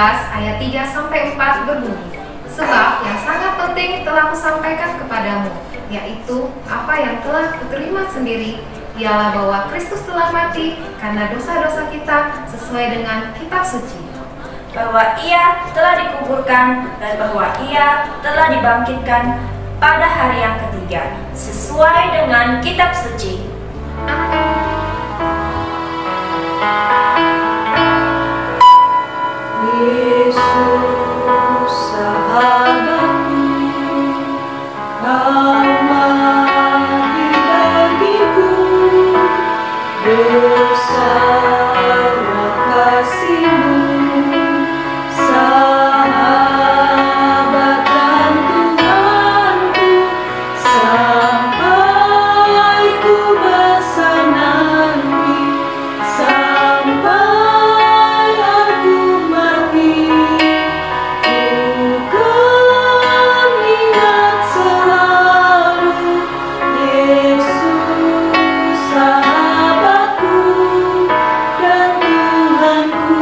ayat 3-4 berbunyi, "Sebab yang sangat penting telah kusampaikan kepadamu, yaitu apa yang telah kuterima sendiri, ialah bahwa Kristus telah mati karena dosa-dosa kita sesuai dengan kitab suci, bahwa Ia telah dikuburkan dan bahwa Ia telah dibangkitkan pada hari yang ketiga sesuai dengan kitab suci." Yesus sahabatku, Kau mati bagiku, bersama kasih-Mu, sahabat dan Tuhanku, sampai ku besar nanti, sampai aku mati. Ku kan ingat selalu Yesus sahabatku dan Tuhanku.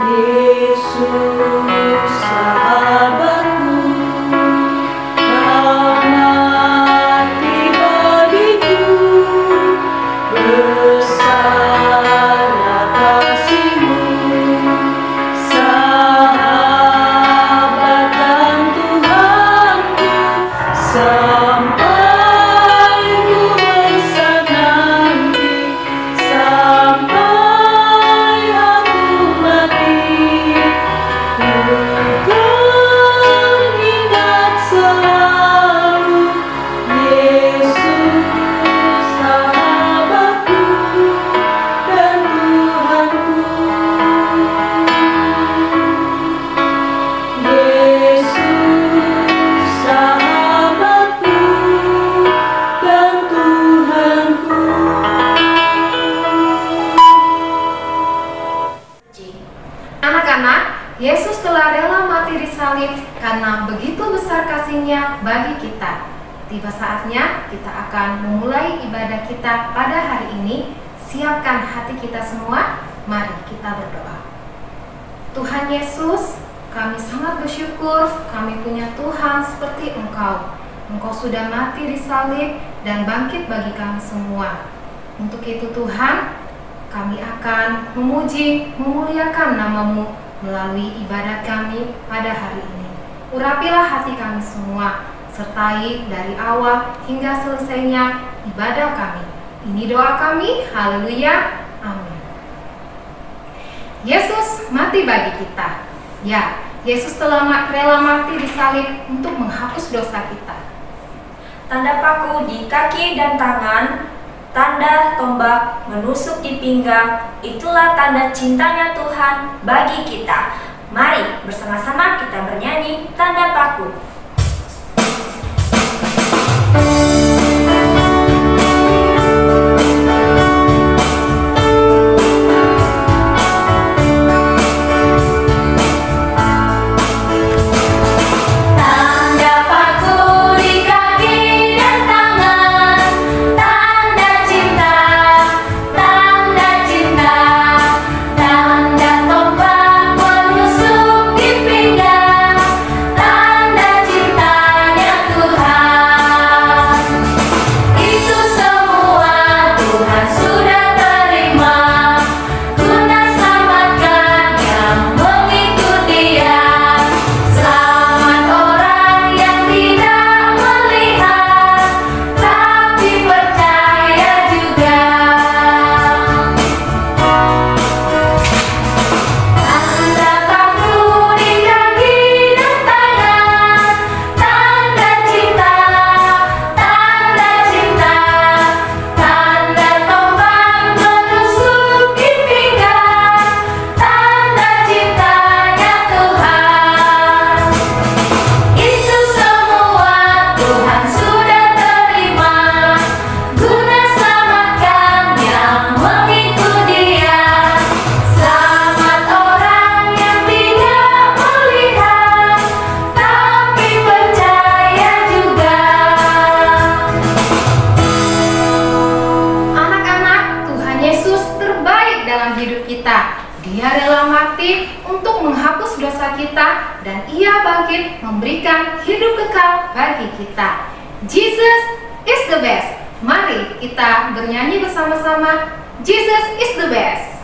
Yesus sahabatku, Kau mati bagiku, bersama kasih-Mu, sahabat dan Tuhanku, sampai ku besar nanti, sampai aku mati. Ku kan ingat selalu Yesus sahabatku dan Tuhanku. Yesus sahabatku dan Tuhanku. Anak-anak, Yesus telah rela mati di salib karena begitu besar kasih-Nya bagi kita. Tiba saatnya kita akan memulai ibadah kita pada hari ini. Siapkan hati kita semua, mari kita berdoa. Tuhan Yesus, kami sangat bersyukur kami punya Tuhan seperti Engkau. Engkau sudah mati di salib dan bangkit bagi kami semua. Untuk itu Tuhan, kami akan memuji, memuliakan nama-Mu melalui ibadat kami pada hari ini. Urapilah hati kami semua, sertai dari awal hingga selesainya ibadah kami. Ini doa kami, haleluya, amin. Yesus mati bagi kita. Ya, Yesus telah rela mati di salib untuk menghapus dosa kita. Tanda paku di kaki dan tangan, tanda tombak menusuk di pinggang, itulah tanda cintanya Tuhan bagi kita. Mari bersama-sama kita bernyanyi tanda paku. Tanda kita. Dia rela mati untuk menghapus dosa kita dan Ia bangkit memberikan hidup kekal bagi kita. Jesus is the best. Mari kita bernyanyi bersama-sama. Jesus is the best.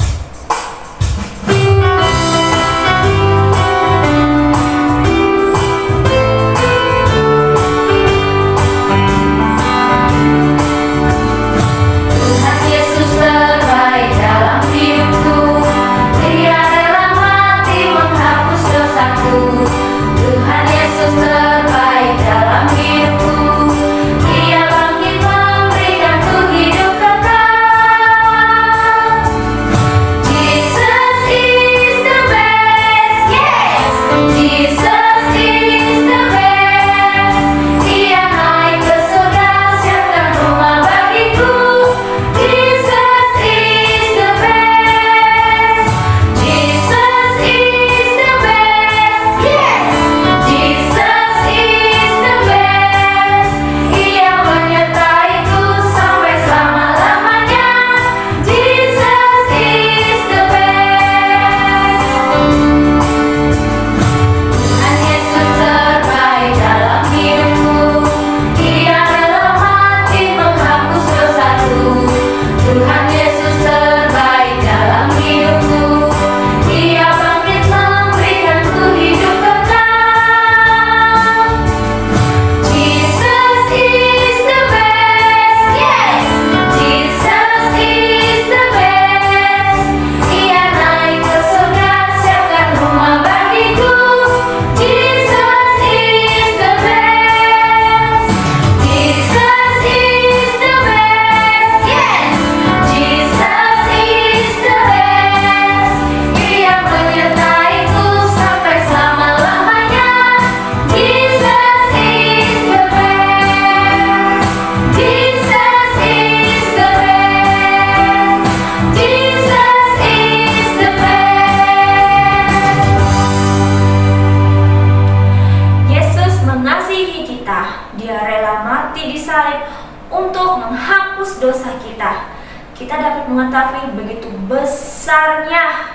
Kita dapat mengetahui begitu besarnya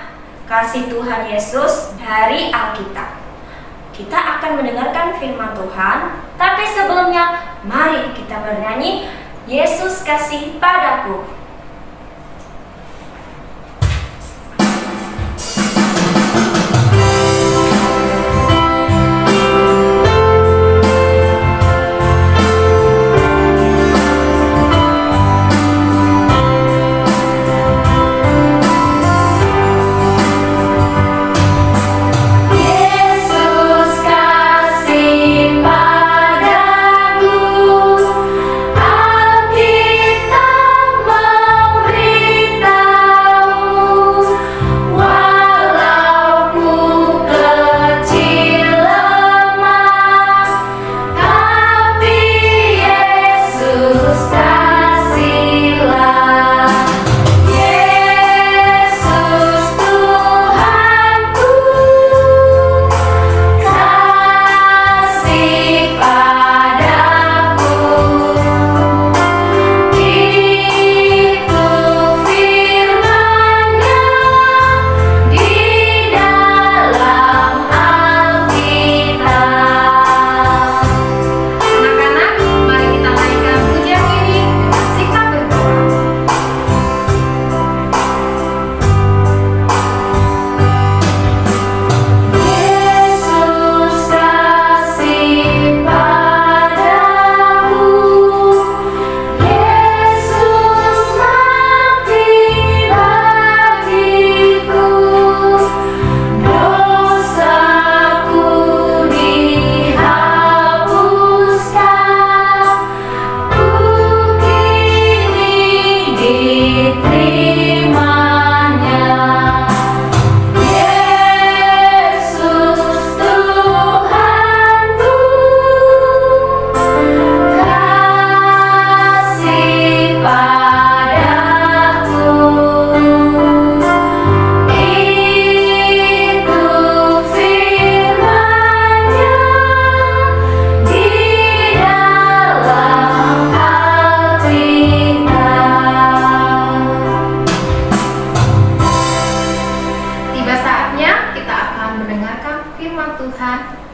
kasih Tuhan Yesus dari Alkitab. Kita akan mendengarkan firman Tuhan, tapi sebelumnya mari kita bernyanyi Yesus kasih padaku. Alkitab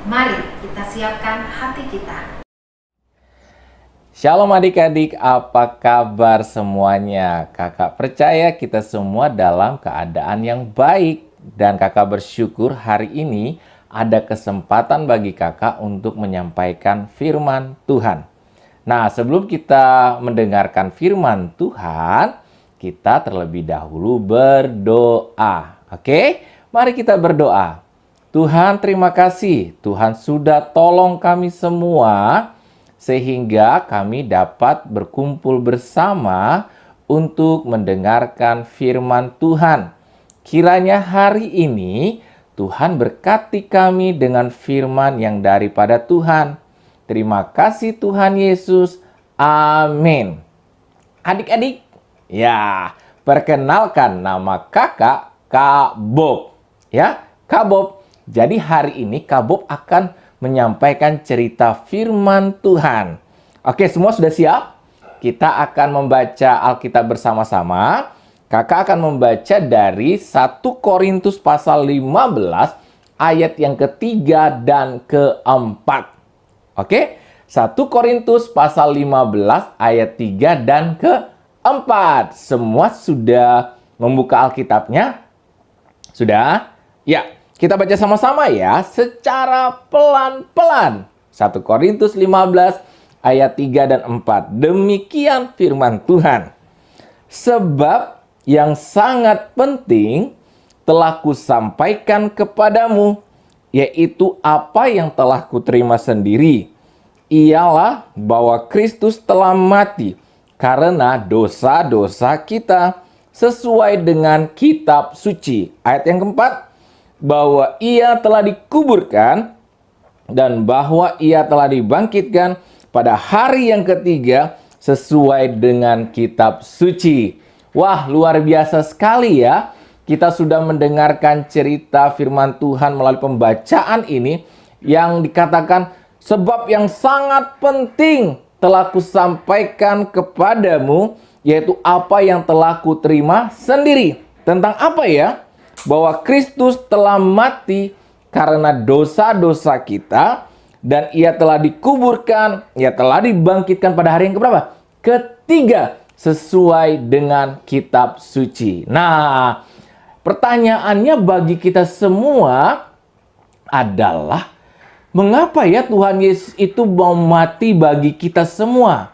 Mari kita siapkan hati kita. Shalom adik-adik, apa kabar semuanya? Kakak percaya kita semua dalam keadaan yang baik. Dan kakak bersyukur hari ini ada kesempatan bagi kakak untuk menyampaikan firman Tuhan. Nah, sebelum kita mendengarkan firman Tuhan, kita terlebih dahulu berdoa. Oke? Mari kita berdoa. Tuhan, terima kasih. Tuhan sudah tolong kami semua sehingga kami dapat berkumpul bersama untuk mendengarkan firman Tuhan. Kiranya hari ini Tuhan berkati kami dengan firman yang daripada Tuhan. Terima kasih Tuhan Yesus. Amin. Adik-adik, ya, perkenalkan nama kakak Kak Bob. Ya, Kak Bob. Jadi hari ini Kak Bob akan menyampaikan cerita firman Tuhan. Oke, semua sudah siap? Kita akan membaca Alkitab bersama-sama. Kakak akan membaca dari 1 Korintus pasal 15 ayat yang ketiga dan keempat. Oke, 1 Korintus pasal 15 ayat 3 dan keempat. Semua sudah membuka Alkitabnya? Sudah? Ya. Kita baca sama-sama ya, secara pelan-pelan. 1 Korintus 15 ayat 3 dan 4. Demikian firman Tuhan. Sebab yang sangat penting telah kusampaikan kepadamu, yaitu apa yang telah kuterima sendiri. Ialah bahwa Kristus telah mati karena dosa-dosa kita sesuai dengan kitab suci. Ayat yang keempat. Bahwa ia telah dikuburkan dan bahwa ia telah dibangkitkan pada hari yang ketiga sesuai dengan kitab suci. Wah, luar biasa sekali ya. Kita sudah mendengarkan cerita firman Tuhan melalui pembacaan ini yang dikatakan sebab yang sangat penting telah kusampaikan kepadamu, yaitu apa yang telah kuterima sendiri. Tentang apa ya? Bahwa Kristus telah mati karena dosa-dosa kita dan ia telah dikuburkan, ia telah dibangkitkan pada hari yang keberapa? Ketiga, sesuai dengan kitab suci. Nah, pertanyaannya bagi kita semua adalah mengapa ya Tuhan Yesus itu mau mati bagi kita semua?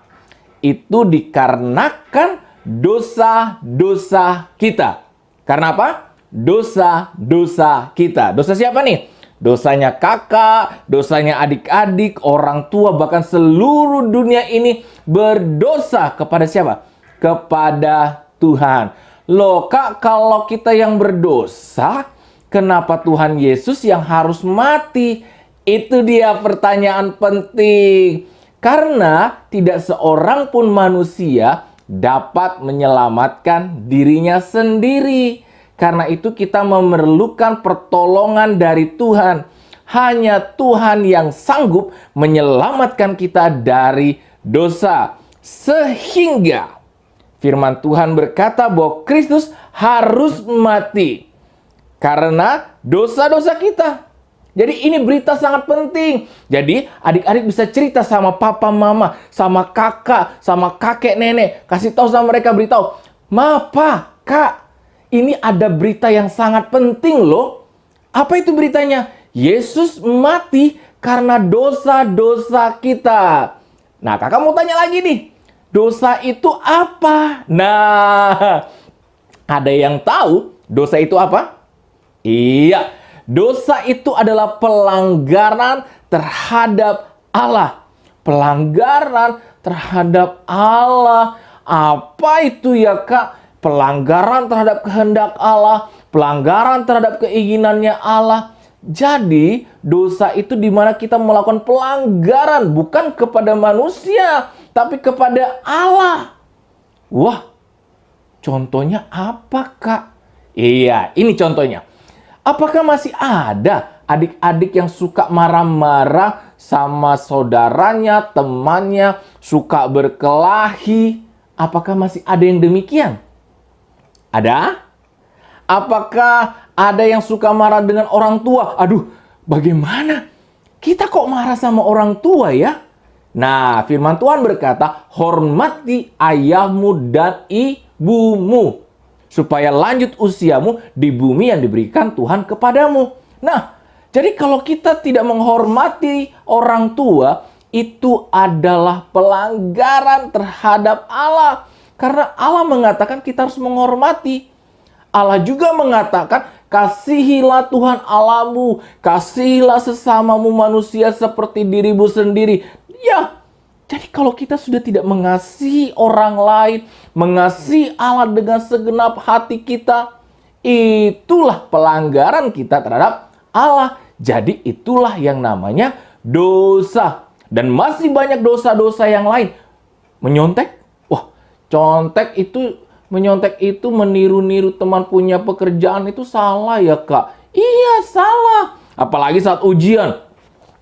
Itu dikarenakan dosa-dosa kita. Karena apa? Dosa-dosa kita. Dosa siapa nih? Dosanya kakak, dosanya adik-adik, orang tua, bahkan seluruh dunia ini berdosa kepada siapa? Kepada Tuhan. Loh kak, kalau kita yang berdosa, kenapa Tuhan Yesus yang harus mati? Itu dia pertanyaan penting. Karena tidak seorang pun manusia dapat menyelamatkan dirinya sendiri. Karena itu kita memerlukan pertolongan dari Tuhan. Hanya Tuhan yang sanggup menyelamatkan kita dari dosa. Sehingga firman Tuhan berkata bahwa Kristus harus mati karena dosa-dosa kita. Jadi ini berita sangat penting. Jadi adik-adik bisa cerita sama papa, mama, sama kakak, sama kakek, nenek. Kasih tahu sama mereka, beritahu. Ma, pa, kak. Ini ada berita yang sangat penting loh. Apa itu beritanya? Yesus mati karena dosa-dosa kita. Nah, kakak mau tanya lagi nih. Dosa itu apa? Nah, ada yang tahu dosa itu apa? Iya, dosa itu adalah pelanggaran terhadap Allah. Pelanggaran terhadap Allah. Apa itu ya kak? Pelanggaran terhadap kehendak Allah, pelanggaran terhadap keinginannya Allah. Jadi, dosa itu di mana kita melakukan pelanggaran bukan kepada manusia, tapi kepada Allah. Wah, contohnya apa, Kak? Iya, ini contohnya. Apakah masih ada adik-adik yang suka marah-marah sama saudaranya, temannya, suka berkelahi? Apakah masih ada yang demikian? Ada? Apakah ada yang suka marah dengan orang tua? Aduh, bagaimana? kita kok marah sama orang tua ya? Nah, firman Tuhan berkata, hormati ayahmu dan ibumu, supaya lanjut usiamu di bumi yang diberikan Tuhan kepadamu. Nah, jadi kalau kita tidak menghormati orang tua, itu adalah pelanggaran terhadap Allah. Karena Allah mengatakan kita harus menghormati. Allah juga mengatakan, kasihilah Tuhan Allahmu, kasihilah sesamamu manusia seperti dirimu sendiri. Ya, jadi kalau kita sudah tidak mengasihi orang lain, mengasihi Allah dengan segenap hati kita, itulah pelanggaran kita terhadap Allah. Jadi itulah yang namanya dosa. Dan masih banyak dosa-dosa yang lain. Menyontek? Wah, menyontek itu meniru-niru teman punya pekerjaan itu salah ya kak? Iya, salah. Apalagi saat ujian.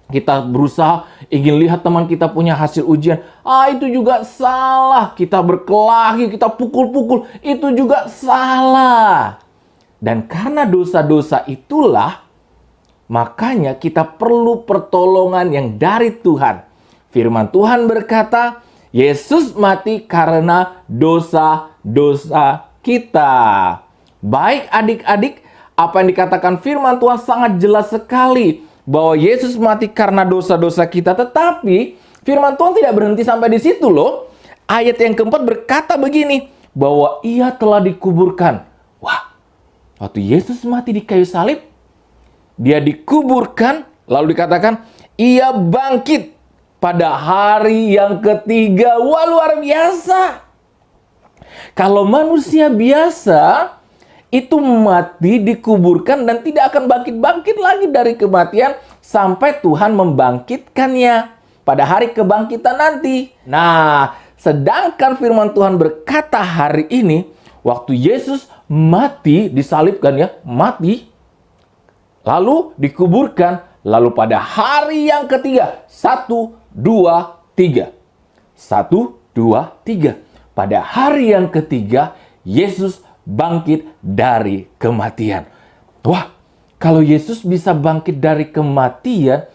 Kita berusaha ingin lihat teman kita punya hasil ujian. Itu juga salah. Kita berkelahi, kita pukul-pukul. Itu juga salah. Dan karena dosa-dosa itulah, makanya kita perlu pertolongan yang dari Tuhan. Firman Tuhan berkata, Yesus mati karena dosa-dosa kita. Baik adik-adik, apa yang dikatakan firman Tuhan sangat jelas sekali. Bahwa Yesus mati karena dosa-dosa kita. Tetapi firman Tuhan tidak berhenti sampai di situ loh. Ayat yang keempat berkata begini. Bahwa ia telah dikuburkan. Wah, waktu Yesus mati di kayu salib, dia dikuburkan. Lalu dikatakan, ia bangkit pada hari yang ketiga. Wah, luar biasa. Kalau manusia biasa itu mati, dikuburkan, dan tidak akan bangkit-bangkit lagi dari kematian sampai Tuhan membangkitkannya pada hari kebangkitan nanti. Nah, sedangkan firman Tuhan berkata hari ini, waktu Yesus mati, disalibkan ya, mati, lalu dikuburkan, lalu pada hari yang ketiga, 1, 2, 3. 1, 2, 3. Pada hari yang ketiga, Yesus bangkit dari kematian. Wah, kalau Yesus bisa bangkit dari kematian,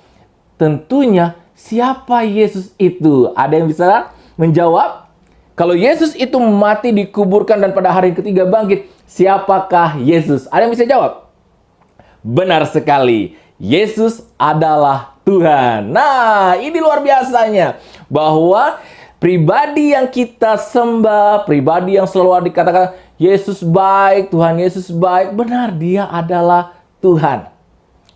tentunya siapa Yesus itu? Ada yang bisa menjawab? Kalau Yesus itu mati, dikuburkan, dan pada hari ketiga bangkit, siapakah Yesus? Ada yang bisa jawab? Benar sekali, Yesus adalah Tuhan. Nah, ini luar biasanya, bahwa pribadi yang kita sembah, pribadi yang selalu dikatakan, Yesus baik, Tuhan Yesus baik. Benar, dia adalah Tuhan.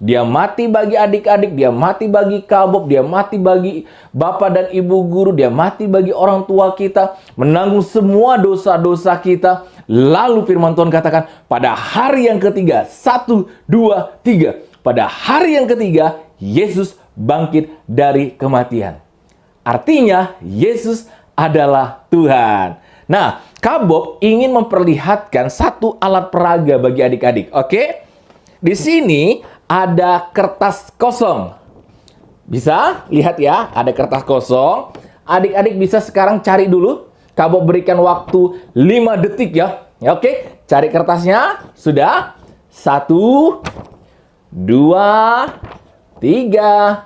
Dia mati bagi adik-adik, dia mati bagi Kabob, dia mati bagi bapak dan ibu guru, dia mati bagi orang tua kita, menanggung semua dosa-dosa kita. Lalu firman Tuhan katakan, pada hari yang ketiga, 1, 2, 3. Pada hari yang ketiga, Yesus bangkit dari kematian. Artinya, Yesus adalah Tuhan. Nah, Kabob ingin memperlihatkan satu alat peraga bagi adik-adik. Oke? Di sini ada kertas kosong. Bisa lihat ya, ada kertas kosong. Adik-adik bisa sekarang cari dulu. Kabob berikan waktu 5 detik ya. Oke, cari kertasnya. Sudah? 1, 2, 3,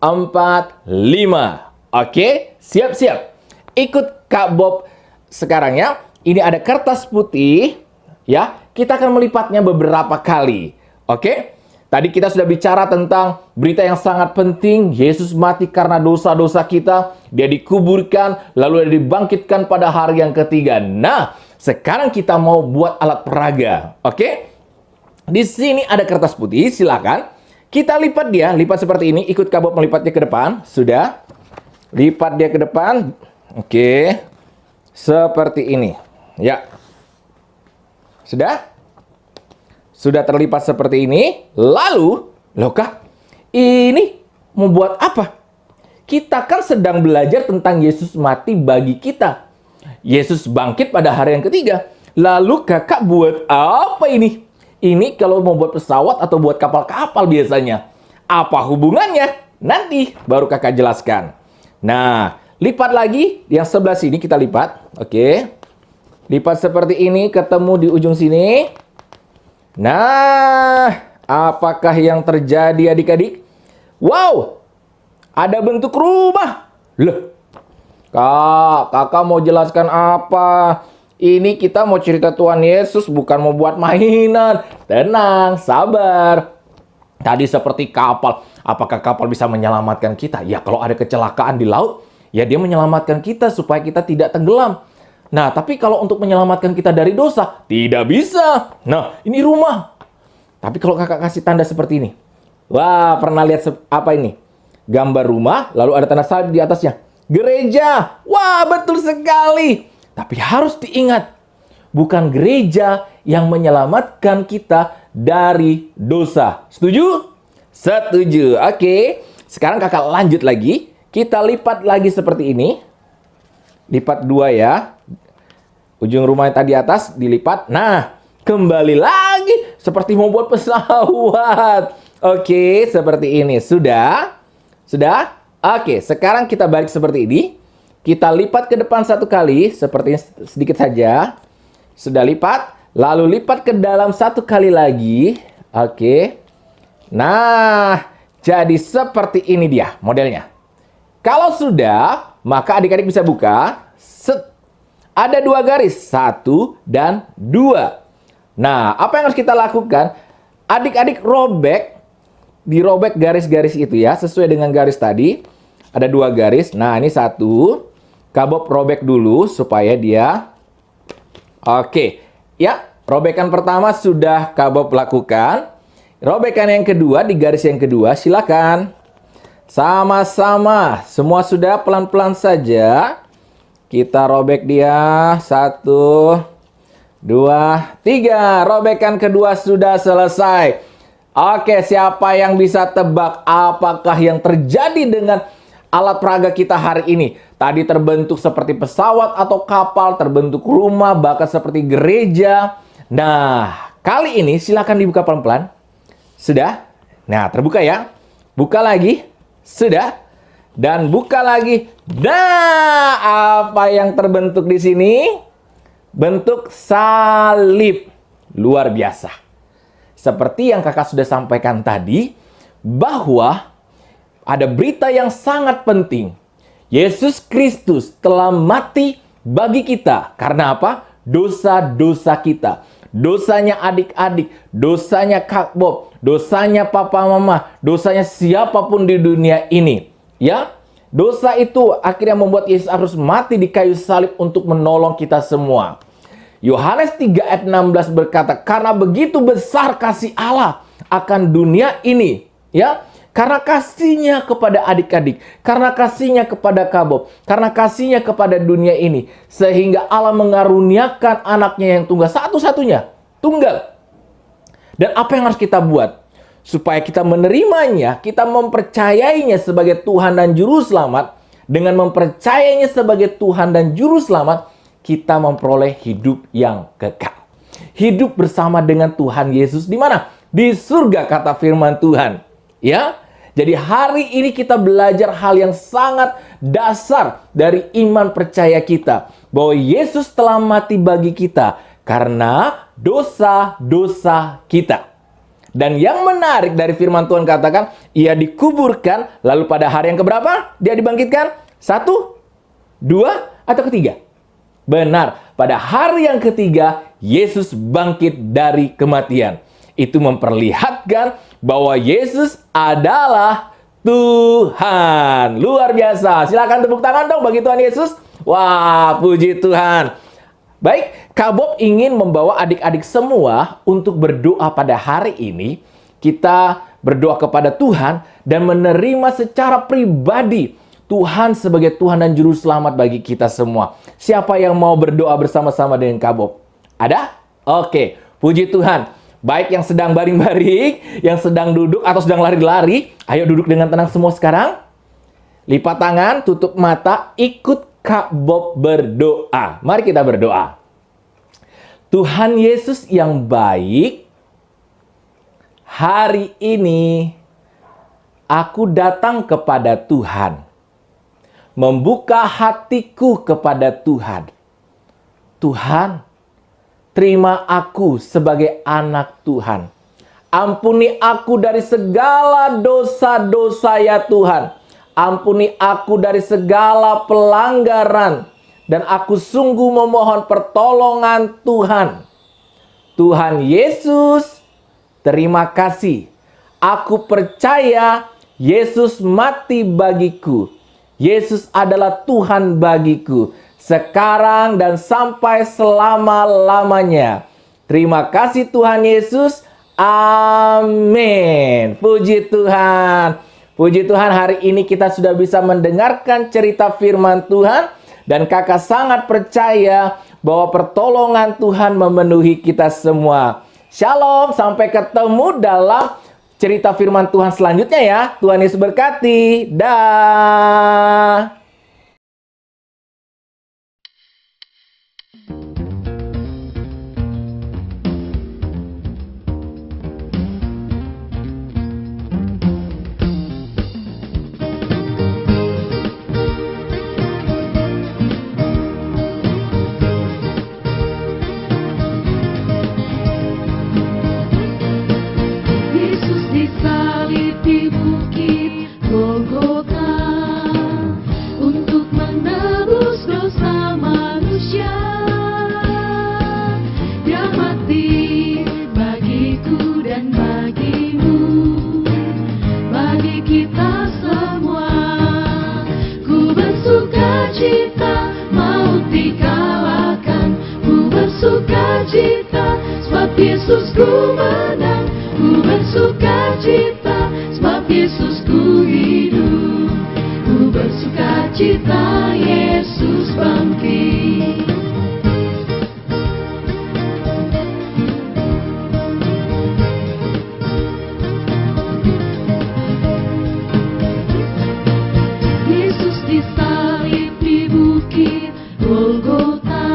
4, 5. Oke, siap-siap. Ikut Kak Bob sekarang ya. Ini ada kertas putih ya. Kita akan melipatnya beberapa kali. Oke? Tadi kita sudah bicara tentang berita yang sangat penting. Yesus mati karena dosa-dosa kita. Dia dikuburkan, lalu dia dibangkitkan pada hari yang ketiga. Nah, sekarang kita mau buat alat peraga. Oke? Di sini ada kertas putih, silakan. Kita lipat dia, lipat seperti ini. Ikut Kak Bob melipatnya ke depan. Sudah? Lipat dia ke depan. Oke. Seperti ini. Ya. Sudah? Sudah terlipat seperti ini. Lalu, loh Kak, ini mau buat apa? Kita kan sedang belajar tentang Yesus mati bagi kita. Yesus bangkit pada hari yang ketiga. Lalu kakak buat apa ini? Ini kalau mau buat pesawat atau buat kapal-kapal biasanya. Apa hubungannya? Nanti baru kakak jelaskan. Nah, lipat lagi. Yang sebelah sini kita lipat. Oke. Lipat seperti ini, ketemu di ujung sini. Nah, apakah yang terjadi adik-adik? Wow, Ada bentuk rumah. Loh, kakak mau jelaskan apa? Ini kita mau cerita Tuhan Yesus, bukan mau buat mainan. Tenang, sabar. Tadi seperti kapal. Apakah kapal bisa menyelamatkan kita? Ya, kalau ada kecelakaan di laut, ya dia menyelamatkan kita supaya kita tidak tenggelam. Nah, tapi kalau untuk menyelamatkan kita dari dosa, tidak bisa. Nah, ini rumah. Tapi kalau kakak kasih tanda seperti ini. Wah, pernah lihat apa ini? Gambar rumah, lalu ada tanda salib di atasnya. Gereja. Wah, betul sekali. Tapi harus diingat, bukan gereja yang menyelamatkan kita dari dosa. Setuju? Setuju. Oke. Sekarang kakak lanjut lagi. Kita lipat lagi seperti ini. Lipat 2 ya. Ujung rumah yang tadi atas dilipat. Nah, kembali lagi seperti mau buat pesawat. Oke, seperti ini. Sudah? Sudah? Oke, sekarang kita balik seperti ini. Kita lipat ke depan 1 kali, seperti sedikit saja. Sudah lipat, lalu lipat ke dalam 1 kali lagi. Oke. Nah, jadi seperti ini dia modelnya. Kalau sudah, maka adik-adik bisa buka. Set. Ada 2 garis, 1 dan 2. Nah, apa yang harus kita lakukan? Adik-adik dirobek garis-garis itu ya, sesuai dengan garis tadi. Ada 2 garis. Nah, ini 1. Kak Bob robek dulu supaya dia... Oke. Ya, robekan pertama sudah Kak Bob lakukan. Robekan yang kedua di garis yang kedua, silakan. Sama-sama. Semua sudah, pelan-pelan saja. Kita robek dia. 1, 2, 3. Robekan kedua sudah selesai. Oke, siapa yang bisa tebak apakah yang terjadi dengan alat peraga kita hari ini? Tadi terbentuk seperti pesawat atau kapal, terbentuk rumah, bahkan seperti gereja. Nah, kali ini silakan dibuka pelan-pelan. Sudah? Nah, terbuka ya. Buka lagi. Sudah? Dan buka lagi. Nah, apa yang terbentuk di sini? Bentuk salib. Luar biasa. Seperti yang kakak sudah sampaikan tadi, bahwa ada berita yang sangat penting. Yesus Kristus telah mati bagi kita. Karena apa? Dosa-dosa kita. Dosanya adik-adik, dosanya Kak Bob, dosanya papa mama, dosanya siapapun di dunia ini. Ya, dosa itu akhirnya membuat Yesus harus mati di kayu salib untuk menolong kita semua. Yohanes 3 ayat 16 berkata, karena begitu besar kasih Allah akan dunia ini, ya, karena kasihnya kepada adik-adik, karena kasihnya kepada Kak Bob, karena kasihnya kepada dunia ini, sehingga Allah mengaruniakan anaknya yang tunggal, satu-satunya, tunggal. Dan apa yang harus kita buat? Supaya kita menerimanya, kita mempercayainya sebagai Tuhan dan Juru Selamat. Dengan mempercayainya sebagai Tuhan dan Juru Selamat, kita memperoleh hidup yang kekal. Hidup bersama dengan Tuhan Yesus di mana? Di surga, kata firman Tuhan. Ya, jadi hari ini kita belajar hal yang sangat dasar dari iman percaya kita. Bahwa Yesus telah mati bagi kita karena dosa-dosa kita. Dan yang menarik dari firman Tuhan katakan, ia dikuburkan, lalu pada hari yang keberapa dia dibangkitkan? 1, 2, atau ketiga? Benar, pada hari yang ketiga Yesus bangkit dari kematian. Itu memperlihatkan bahwa Yesus adalah Tuhan. Luar biasa. Silakan tepuk tangan dong bagi Tuhan Yesus. Wah, puji Tuhan. Baik, Kak Bob ingin membawa adik-adik semua untuk berdoa pada hari ini. Kita berdoa kepada Tuhan dan menerima secara pribadi Tuhan sebagai Tuhan dan Juru Selamat bagi kita semua. Siapa yang mau berdoa bersama-sama dengan Kak Bob? Ada? Oke, puji Tuhan. Baik yang sedang baring-baring, yang sedang duduk atau sedang lari-lari, ayo duduk dengan tenang semua sekarang. Lipat tangan, tutup mata, ikut Kak Bob berdoa. Mari kita berdoa. Tuhan Yesus yang baik, hari ini aku datang kepada Tuhan. Membuka hatiku kepada Tuhan. Tuhan, terima aku sebagai anak Tuhan. Ampuni aku dari segala dosa-dosa ya Tuhan. Ampuni aku dari segala pelanggaran, dan aku sungguh memohon pertolongan Tuhan. Tuhan Yesus, terima kasih. Aku percaya Yesus mati bagiku. Yesus adalah Tuhan bagiku, sekarang dan sampai selama-lamanya. Terima kasih Tuhan Yesus. Amin. Puji Tuhan. Puji Tuhan, hari ini kita sudah bisa mendengarkan cerita firman Tuhan. Dan kakak sangat percaya bahwa pertolongan Tuhan memenuhi kita semua. Shalom, sampai ketemu dalam cerita firman Tuhan selanjutnya ya. Tuhan Yesus berkati. Dah. Yesus disalib di bukit Golgota untuk menebus dosa manusia. Dia mati bagiku dan bagimu, bagi kita semua. Ku bersuka cita, maut dikalahkan. Ku bersuka cita, sebab Yesus ku menang. Ku bersuka cita, sebab Yesus ku hidup. Ku bersuka cita, Yesus bangkit. Yesus disalib di bukit Golgota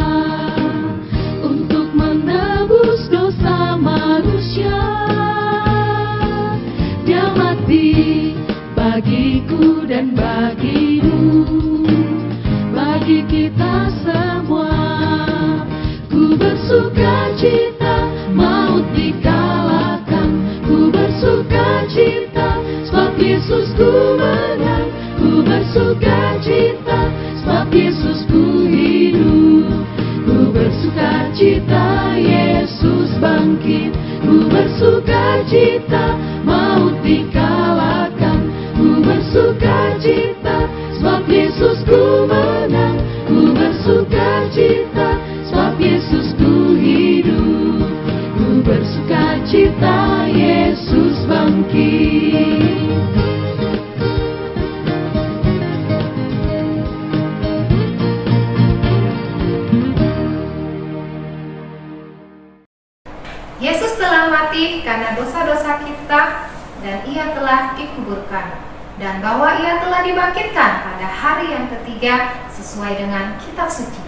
untuk menebus dosa manusia. Dia mati bagiku dan bagimu, bagi kita semua. Ku bersuka cita, maut dikalahkan. Ku bersuka cita, sebab Yesus ku menang. Ku bersuka cita, sebab Yesus ku hidup. Ku bersuka cita, Yesus bangkit. Ku bersuka cita, maut dikalahkan. Ku bersuka cita, sebab Yesus ku menang. Ku bersuka cita, sebab Yesus ku hidup. Ku bersuka cita, Yesus bangkit. Yesus telah mati karena dosa-dosa kita, dan Ia telah dikuburkan, dan bahwa Ia telah dibangkitkan pada hari yang ketiga sesuai dengan kitab suci.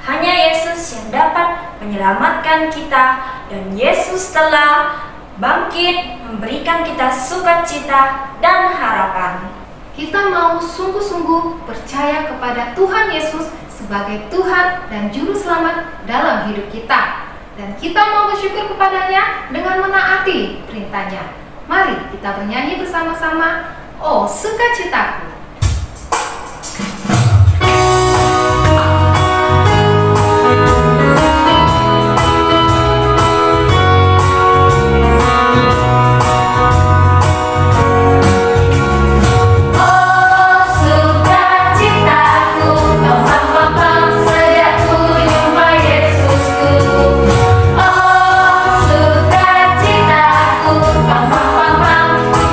Hanya Yesus yang dapat menyelamatkan kita, dan Yesus telah bangkit memberikan kita sukacita dan harapan. Kita mau sungguh-sungguh percaya kepada Tuhan Yesus sebagai Tuhan dan Juru Selamat dalam hidup kita. Dan kita mau bersyukur kepadanya dengan menaati perintahnya. Mari kita bernyanyi bersama-sama, "Oh sukacitaku."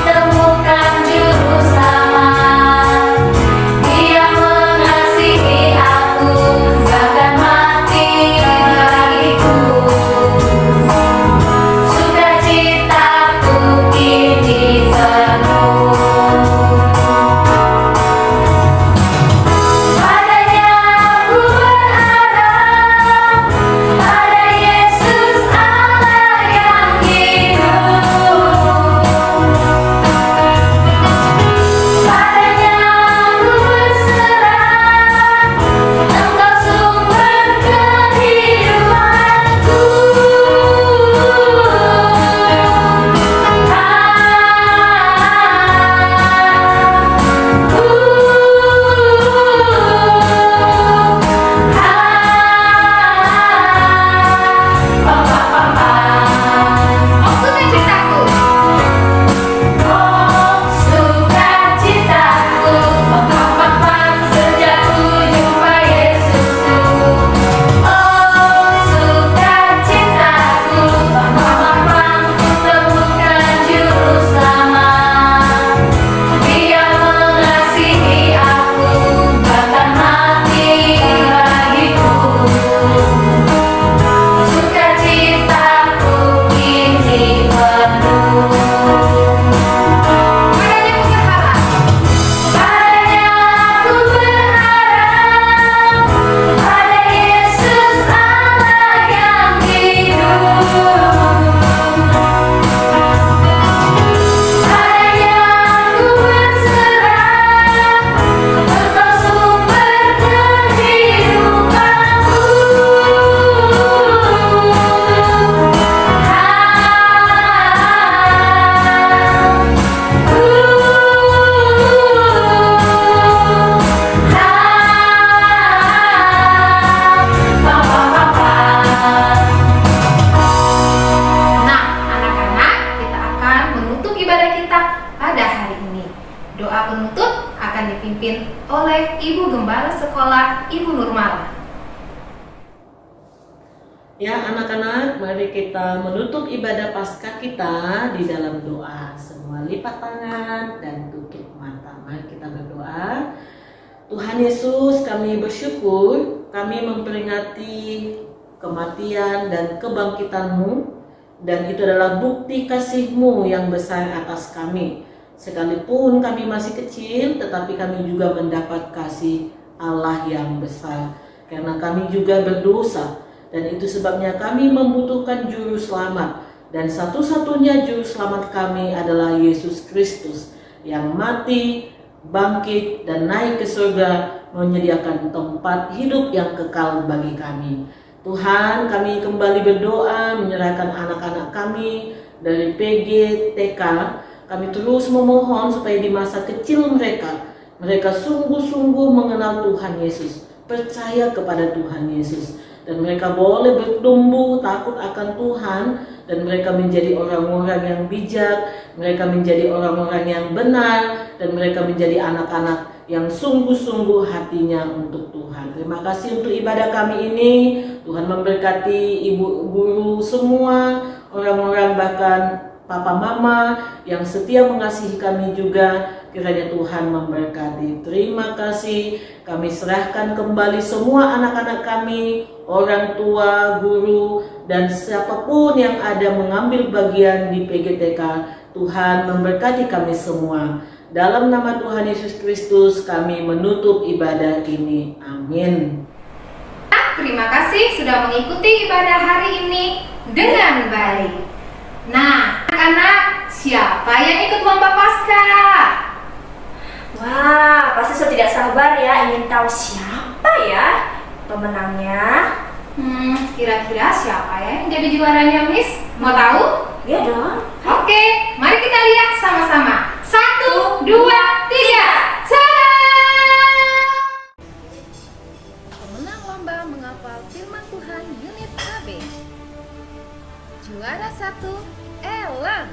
Temukan juru selamat. dipimpin oleh Ibu Gembala Sekolah, Ibu Nurmala. Ya anak-anak, mari kita menutup ibadah Paskah kita di dalam doa. Semua lipat tangan dan tutup mata. Mari kita berdoa. Tuhan Yesus, kami bersyukur, kami memperingati kematian dan kebangkitan-Mu, dan itu adalah bukti kasih-Mu yang besar atas kami. Sekalipun kami masih kecil, tetapi kami juga mendapat kasih Allah yang besar, karena kami juga berdosa. Dan itu sebabnya kami membutuhkan juru selamat. Dan satu-satunya juru selamat kami adalah Yesus Kristus, yang mati, bangkit, dan naik ke surga, menyediakan tempat hidup yang kekal bagi kami. Tuhan, kami kembali berdoa menyerahkan anak-anak kami dari PG, TK. Kami terus memohon supaya di masa kecil mereka sungguh-sungguh mengenal Tuhan Yesus, percaya kepada Tuhan Yesus. Dan mereka boleh bertumbuh takut akan Tuhan, dan mereka menjadi orang-orang yang bijak, mereka menjadi orang-orang yang benar, dan mereka menjadi anak-anak yang sungguh-sungguh hatinya untuk Tuhan. Terima kasih untuk ibadah kami ini. Tuhan memberkati ibu guru semua, orang-orang bahkan papa mama yang setia mengasihi kami juga. Kiranya Tuhan memberkati. Terima kasih. Kami serahkan kembali semua anak-anak kami, orang tua, guru, dan siapapun yang ada mengambil bagian di PGTK. Tuhan memberkati kami semua. Dalam nama Tuhan Yesus Kristus kami menutup ibadah ini. Amin. Terima kasih sudah mengikuti ibadah hari ini dengan baik. Nah, anak-anak, siapa yang ikut lomba Paskah? Wah, pasti saya tidak sabar ya ingin tahu siapa ya pemenangnya. Kira-kira siapa ya yang jadi juaranya, Miss? Mau tahu? Ya dong. Oke, mari kita lihat sama-sama. 1, 2, 3. Pemenang lomba menghafal firman Tuhan unit KB. Juara 1, Ellen.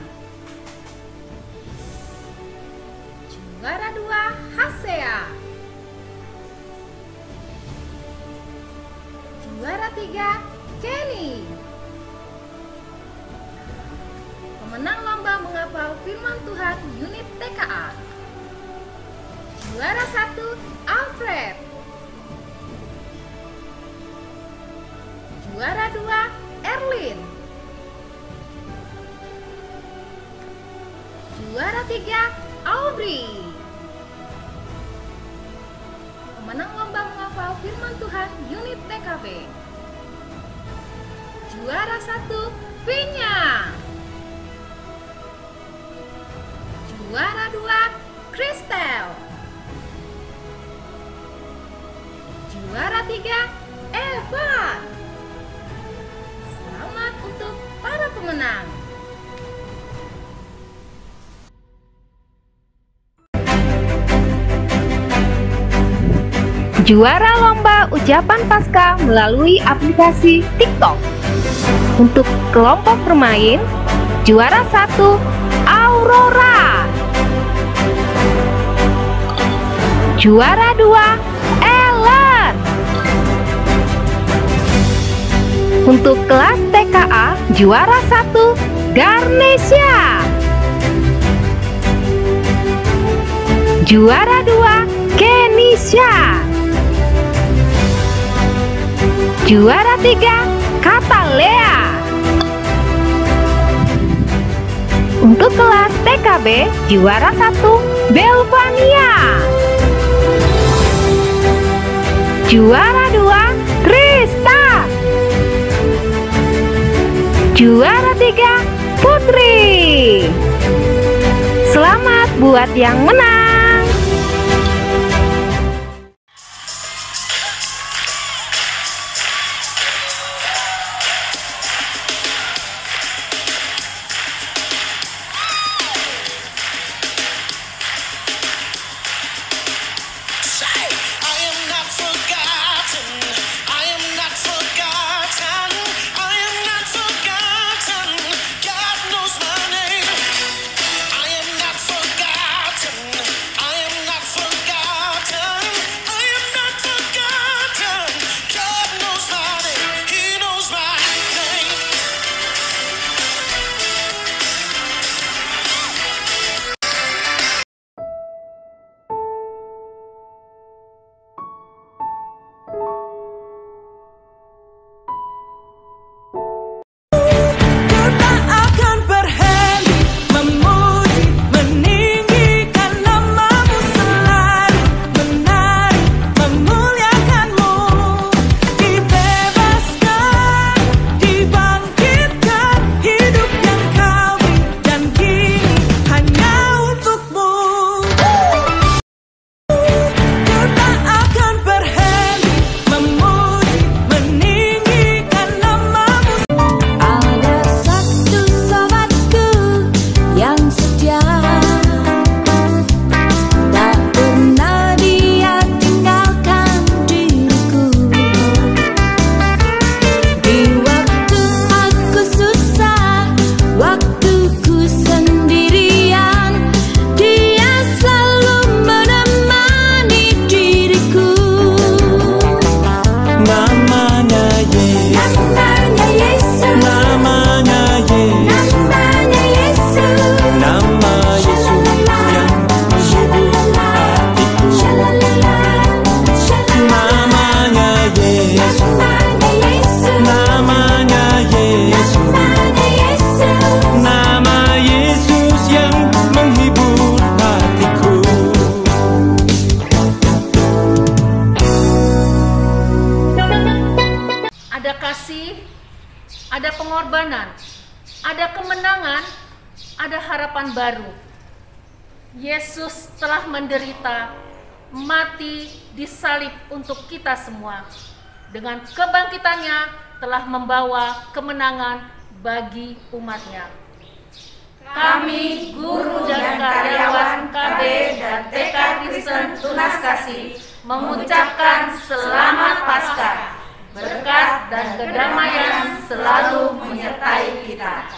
Juara 2, Hasea. Juara 3, Kenny. Pemenang lomba menghafal firman Tuhan unit TKA. Juara 1, Alfred. Juara 2, Erlin. Juara 3, Aubrey. Pemenang lomba menghafal firman Tuhan unit TKB. Juara 1, Vinya. Juara 2, Kristel. Juara 3, Eva. Selamat untuk para pemenang. Juara lomba ucapan Paskah melalui aplikasi TikTok. Untuk kelompok bermain, juara 1, Aurora. Juara 2, Ellen. Untuk kelas TKA, juara 1, Garnesia. Juara 2, Kenisha. Juara 3, Katalea. Untuk kelas TKB, juara 1, Belvania. Juara 2, Krista. Juara 3, Putri. Selamat buat yang menang. ada kemenangan, ada harapan baru. Yesus telah menderita, mati, disalib untuk kita semua. Dengan kebangkitannya telah membawa kemenangan bagi umatnya. Kami, guru dan karyawan KB dan TK Kristen Tunas Kasih, mengucapkan selamat Paskah. Berkat dan kedamaian selalu menyertai kita.